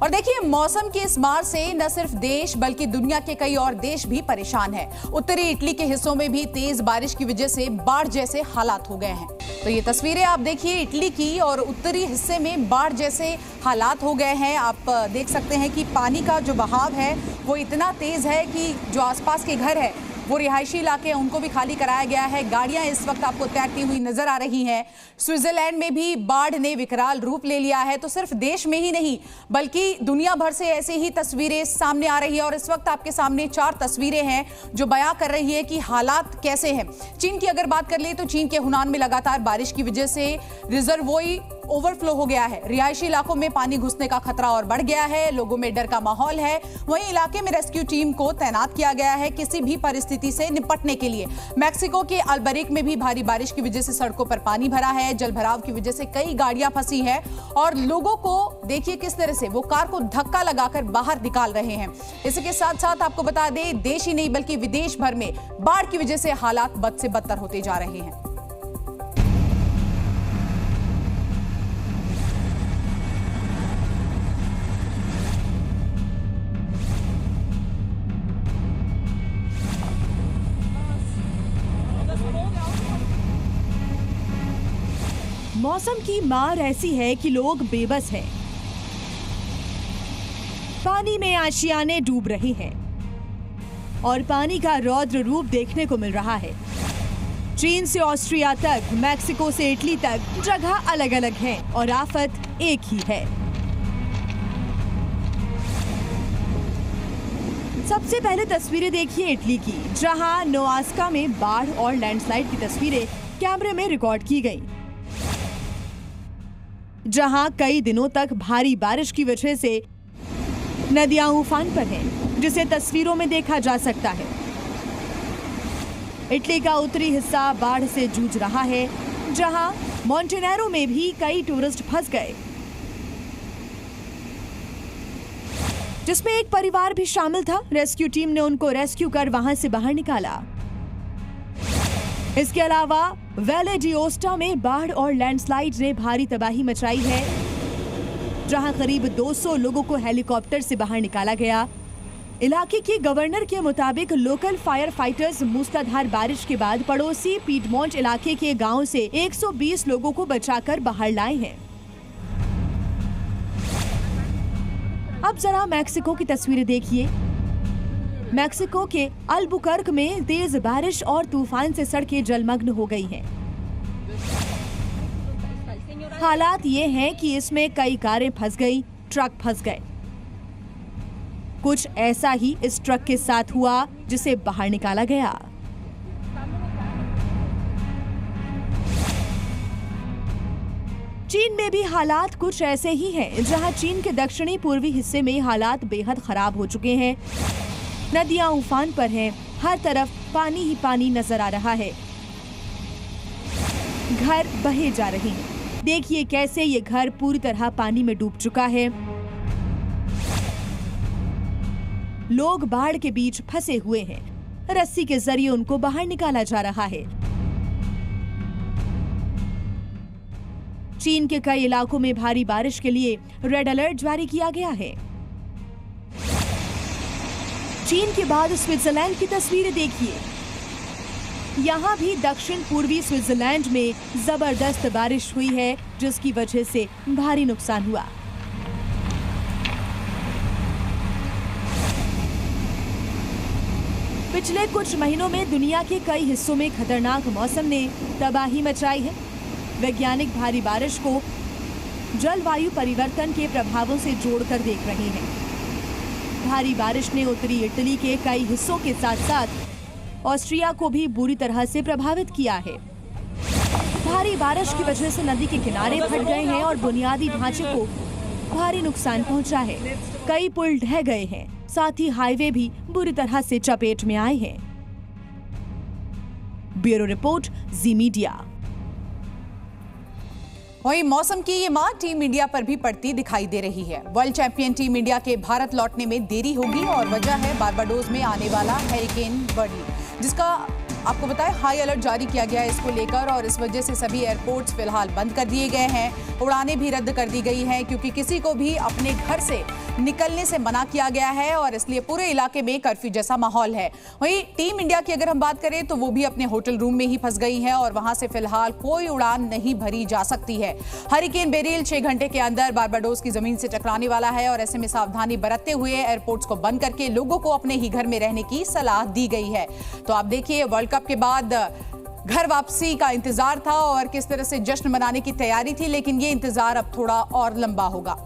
और देखिए, मौसम की इस मार से न सिर्फ देश बल्कि दुनिया के कई और देश भी परेशान हैं। उत्तरी इटली के हिस्सों में भी तेज बारिश की वजह से बाढ़ जैसे हालात हो गए हैं। तो ये तस्वीरें आप देखिए इटली की, और उत्तरी हिस्से में बाढ़ जैसे हालात हो गए हैं। आप देख सकते हैं कि पानी का जो बहाव है वो इतना तेज है कि जो आसपास के घर है वो रिहायशी इलाके हैं, उनको भी खाली कराया गया है। गाड़ियां इस वक्त आपको तैरती हुई नजर आ रही हैं। स्विट्जरलैंड में भी बाढ़ ने विकराल रूप ले लिया है। तो सिर्फ देश में ही नहीं बल्कि दुनिया भर से ऐसी ही तस्वीरें सामने आ रही है। और इस वक्त आपके सामने 4 तस्वीरें हैं जो बयां कर रही है कि हालात कैसे हैं। चीन की अगर बात कर ले तो चीन के हुनान में लगातार बारिश की वजह से रिजर्वोयर ओवरफ्लो हो गया है। रिहायशी इलाकों में पानी घुसने का खतरा और बढ़ गया है। लोगों में डर का माहौल है। वहीं इलाके में रेस्क्यू टीम को तैनात किया गया है किसी भी परिस्थिति से निपटने के लिए। मैक्सिको के अल्बरिक में भी भारी बारिश की वजह से सड़कों पर पानी भरा है। जलभराव की वजह से कई गाड़ियां फंसी है और लोगों को देखिए किस तरह से वो कार को धक्का लगाकर बाहर निकाल रहे हैं। इसी के साथ साथ आपको बता दें, देश ही नहीं बल्कि विदेश भर में बाढ़ की वजह से हालात बद से बदतर होते जा रहे हैं। मौसम की मार ऐसी है कि लोग बेबस हैं। पानी में आशियाने डूब रहे हैं और पानी का रौद्र रूप देखने को मिल रहा है। चीन से ऑस्ट्रिया तक, मैक्सिको से इटली तक जगह अलग अलग है और आफत एक ही है। सबसे पहले तस्वीरें देखिए इटली की, जहां नोआस्का में बाढ़ और लैंडस्लाइड की तस्वीरें कैमरे में रिकॉर्ड की गई, जहां कई दिनों तक भारी बारिश की वजह से नदियां उफान पर हैं, जिसे तस्वीरों में देखा जा सकता है। इटली का उत्तरी हिस्सा बाढ़ से जूझ रहा है, जहां मोंटेनेरो में भी कई टूरिस्ट फंस गए, जिसमें एक परिवार भी शामिल था। रेस्क्यू टीम ने उनको रेस्क्यू कर वहां से बाहर निकाला। इसके अलावा वैले डिओस्टा में बाढ़ और लैंडस्लाइड ने भारी तबाही मचाई है, जहां करीब 200 लोगों को हेलीकॉप्टर से बाहर निकाला गया। इलाके के गवर्नर के मुताबिक लोकल फायर फाइटर्स मूसलाधार बारिश के बाद पड़ोसी पीडमोंट इलाके के गांव से 120 लोगों को बचाकर बाहर लाए हैं। अब जरा मैक्सिको की तस्वीरें देखिए। मैक्सिको के अल्बुकर्क में तेज बारिश और तूफान से सड़कें जलमग्न हो गई हैं। हालात ये हैं कि इसमें कई कारें फंस गई, ट्रक फंस गए। कुछ ऐसा ही इस ट्रक के साथ हुआ, जिसे बाहर निकाला गया। चीन में भी हालात कुछ ऐसे ही हैं, जहां चीन के दक्षिणी पूर्वी हिस्से में हालात बेहद खराब हो चुके हैं। नदियां उफान पर हैं, हर तरफ पानी ही पानी नजर आ रहा है। घर बहे जा रहे हैं। देखिए कैसे ये घर पूरी तरह पानी में डूब चुका है। लोग बाढ़ के बीच फंसे हुए हैं। रस्सी के जरिए उनको बाहर निकाला जा रहा है। चीन के कई इलाकों में भारी बारिश के लिए रेड अलर्ट जारी किया गया है। चीन के बाद स्विट्जरलैंड की तस्वीरें देखिए। यहाँ भी दक्षिण पूर्वी स्विट्जरलैंड में जबरदस्त बारिश हुई है, जिसकी वजह से भारी नुकसान हुआ। पिछले कुछ महीनों में दुनिया के कई हिस्सों में खतरनाक मौसम ने तबाही मचाई है। वैज्ञानिक भारी बारिश को जलवायु परिवर्तन के प्रभावों से जोड़कर देख रहे हैं। भारी बारिश ने उत्तरी इटली के कई हिस्सों के साथ साथ ऑस्ट्रिया को भी बुरी तरह से प्रभावित किया है। भारी बारिश की वजह से नदी के किनारे फट गए हैं और बुनियादी ढांचे को भारी नुकसान पहुंचा है। कई पुल ढह गए हैं, साथ ही हाईवे भी बुरी तरह से चपेट में आए हैं। ब्यूरो रिपोर्ट, जी मीडिया। वहीं मौसम की ये मार टीम इंडिया पर भी पड़ती दिखाई दे रही है। वर्ल्ड चैंपियन टीम इंडिया के भारत लौटने में देरी होगी और वजह है बारबाडोस में आने वाला हैरिकेन बर्नी, जिसका आपको बताएं हाई अलर्ट जारी किया गया है इसको लेकर और इस वजह से सभी एयरपोर्ट्स फिलहाल बंद कर दिए गए हैं। उड़ानें भी रद्द कर दी गई हैं क्योंकि किसी को भी अपने घर से निकलने से मना किया गया है और इसलिए पूरे इलाके में कर्फ्यू जैसा माहौल है। वहीं टीम इंडिया की अगर हम बात करें तो वो भी अपने होटल रूम में ही फंस गई है और वहां से फिलहाल कोई उड़ान नहीं भरी जा सकती है। हरिकेन बेरिल 6 घंटे के अंदर बारबाडोस की जमीन से टकराने वाला है और ऐसे में सावधानी बरतते हुए एयरपोर्ट्स को बंद करके लोगों को अपने ही घर में रहने की सलाह दी गई है। तो आप देखिए वर्ल्ड कप के बाद घर वापसी का इंतजार था और किस तरह से जश्न मनाने की तैयारी थी, लेकिन ये इंतजार अब थोड़ा और लंबा होगा।